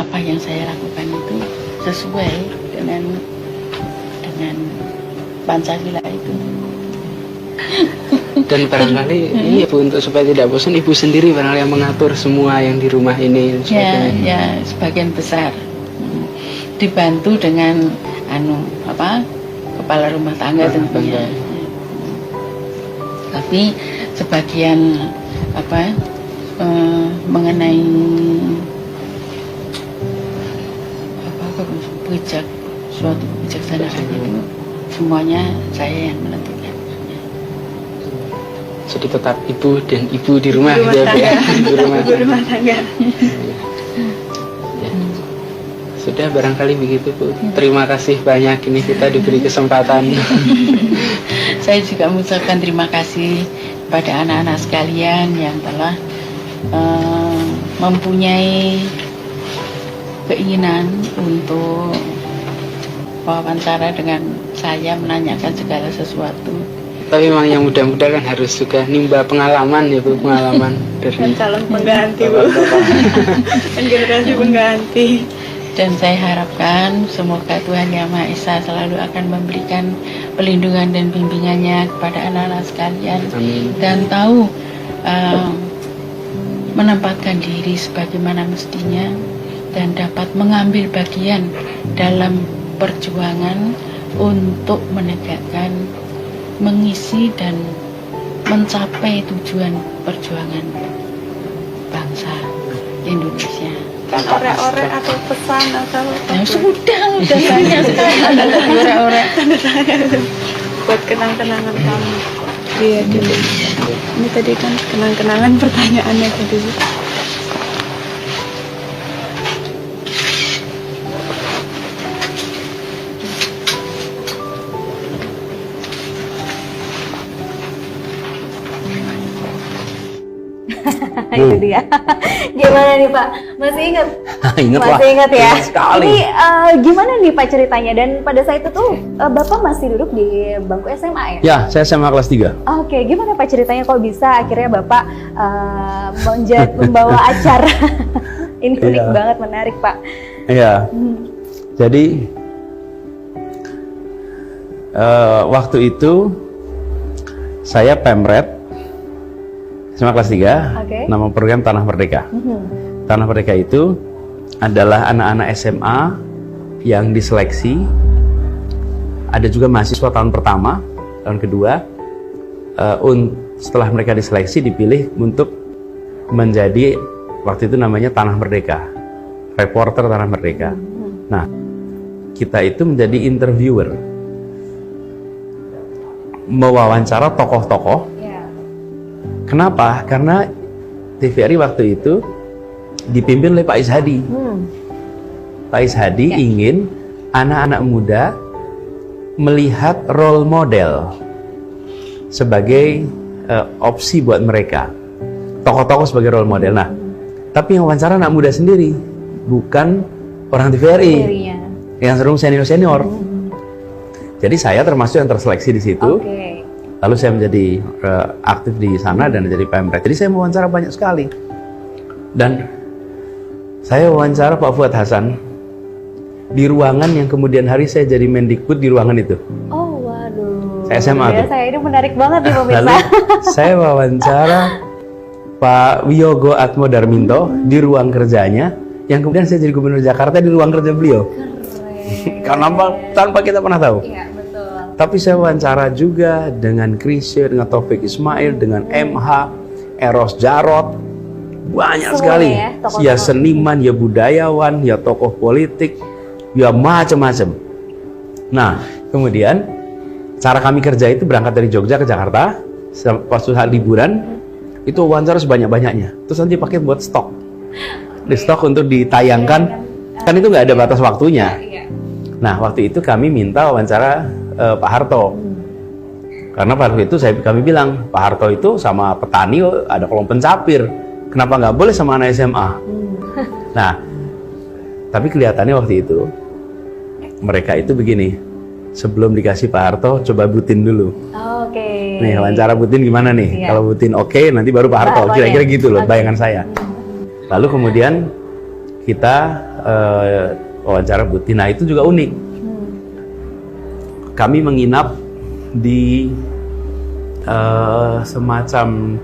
apa yang saya lakukan itu sesuai dengan Pancasila itu. Dan barangkali ini Ibu, untuk supaya tidak bosan, Ibu sendiri barangkali yang mengatur semua yang di rumah ini. Ya, sebagian besar dibantu dengan kepala rumah tangga tentunya. Tapi sebagian mengenai suatu kebijaksanaan itu semuanya saya yang menentukan. Jadi tetap Ibu dan Ibu di rumah, ibu rumah tangga. Ya. Sudah barangkali begitu Bu. Terima kasih banyak, ini kita diberi kesempatan. Saya juga mengucapkan terima kasih kepada anak-anak sekalian yang telah mempunyai keinginan untuk wawancara dengan saya, menanyakan segala sesuatu. Tapi memang yang muda-muda kan harus juga nimba pengalaman ya Bu, pengalaman dari Kan calon pengganti Bu. Kan generasi pengganti. Dan saya harapkan semoga Tuhan Yang Maha Esa selalu akan memberikan pelindungan dan bimbingannya kepada anak-anak sekalian. Amin. Dan tahu menempatkan diri sebagaimana mestinya dan dapat mengambil bagian dalam perjuangan untuk menegakkan, mengisi dan mencapai tujuan perjuangan bangsa Indonesia. Kan orek-orek atau pesan atau Sudah banyak sekali orek-orek. buat kenang-kenangan kamu. Iya dulu. Ini tadi kan kenang-kenangan pertanyaannya tadi. Itu dia. Gimana nih Pak? Masih ingat? Ingat lah. Masih ingat ya? Ingat sekali. Ini gimana nih Pak ceritanya? Dan pada saat itu tuh Bapak masih duduk di bangku SMA ya? Ya, saya SMA kelas 3. Oke, gimana Pak ceritanya kok bisa akhirnya Bapak membawa acara? Ini unik Iya. banget, menarik Pak. Iya. Jadi waktu itu saya pemret SMA kelas 3, Oke. nama program Tanah Merdeka. Tanah Merdeka itu adalah anak-anak SMA yang diseleksi. Ada juga mahasiswa tahun pertama, tahun kedua. Setelah mereka diseleksi, dipilih untuk menjadi, waktu itu namanya Tanah Merdeka, reporter Tanah Merdeka. Nah, kita itu menjadi interviewer, mewawancara tokoh-tokoh. Kenapa? Karena TVRI waktu itu dipimpin oleh Pak Ishadi. Pak Ishadi ingin anak-anak muda melihat role model sebagai opsi buat mereka. Tokoh-tokoh sebagai role model. Nah, tapi yang wawancara anak muda sendiri, bukan orang TVRI. Yang sering senior-senior. Jadi saya termasuk yang terseleksi di situ. Lalu saya menjadi aktif di sana dan jadi pemret. Jadi saya mewawancara banyak sekali. Dan saya wawancara Pak Fuad Hasan di ruangan yang kemudian hari saya jadi Mendikbud di ruangan itu. Oh waduh. Saya SMA tuh. Saya ini menarik banget nih pemirsa. Lalu saya wawancara Pak Wiyogo Atmo Darminto di ruang kerjanya, yang kemudian saya jadi Gubernur Jakarta di ruang kerja beliau. Karena tanpa kita pernah tahu. Iya, betul. Tapi saya wawancara juga dengan Krisye, dengan Taufik Ismail, dengan MH, Eros Jarot, banyak semua sekali. Ya, Ya seniman, ya budayawan, ya tokoh politik, ya macam-macam. Nah, kemudian cara kami kerja itu berangkat dari Jogja ke Jakarta, pas saat liburan, itu wawancara sebanyak-banyaknya. Terus nanti pakai buat stok. Di stok untuk ditayangkan, kan itu nggak ada batas waktunya. Nah, waktu itu kami minta wawancara Pak Harto. Karena pada waktu itu kami bilang, Pak Harto itu sama petani ada kolom pencapir. Kenapa nggak boleh sama anak SMA? Nah, tapi kelihatannya waktu itu, mereka itu begini, sebelum dikasih Pak Harto, coba Butin dulu. Oke. Nih, wawancara Butin gimana nih? Iya. Kalau Butin oke, nanti baru Pak Harto. Kira-kira gitu loh, bayangan saya. Lalu kemudian kita wawancara Bu Tina. Itu juga unik. Kami menginap di semacam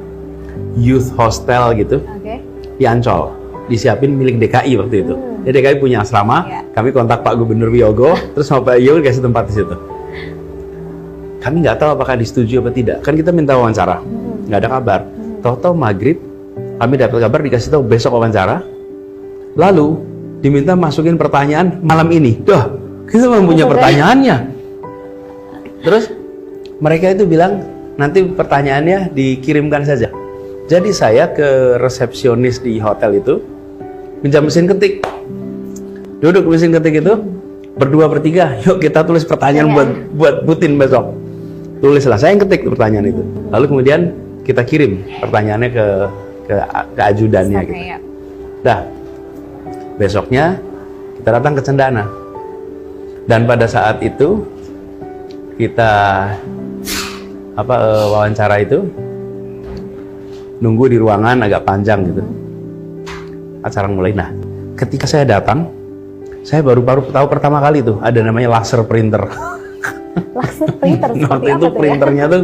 youth hostel gitu Oke. di Ancol, disiapin milik DKI waktu itu. Jadi DKI punya asrama, Iya. kami kontak Pak Gubernur Wiyogo, terus sama Pak Wiyogo kasih tempat di situ. Kami nggak tahu apakah disetujui apa tidak, kan kita minta wawancara, nggak ada kabar. Tahu-tahu maghrib, kami dapat kabar dikasih tahu besok wawancara, lalu diminta masukin pertanyaan malam ini. Dah, kita belum punya pertanyaannya. Terus mereka itu bilang nanti pertanyaannya dikirimkan saja. Jadi saya ke resepsionis di hotel itu, pinjam mesin ketik, duduk di mesin ketik itu, berdua bertiga, yuk kita tulis pertanyaan buat Putin besok. Tulislah, saya yang ketik pertanyaan itu. Lalu kemudian kita kirim pertanyaannya ke ajudannya gitu. Dah, besoknya kita datang ke Cendana. Dan pada saat itu kita wawancara itu nunggu di ruangan agak panjang gitu. Acara mulai. Nah, ketika saya datang, saya baru tahu pertama kali tuh ada namanya laser printer. Laser printer seperti Waktu apa itu tuh printernya tuh,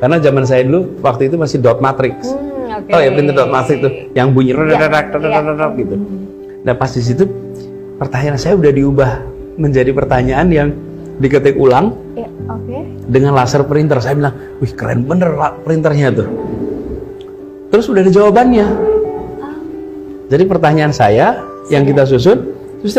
karena zaman saya dulu waktu itu masih dot matrix. Oke. Oh ya, printer dot matrix tuh yang bunyi gitu. Nah pas di situ pertanyaan saya udah diubah menjadi pertanyaan yang diketik ulang Ya, oke. dengan laser printer. Saya bilang, wih keren bener printernya tuh. Terus udah ada jawabannya. Jadi pertanyaan saya yang kita susun, terus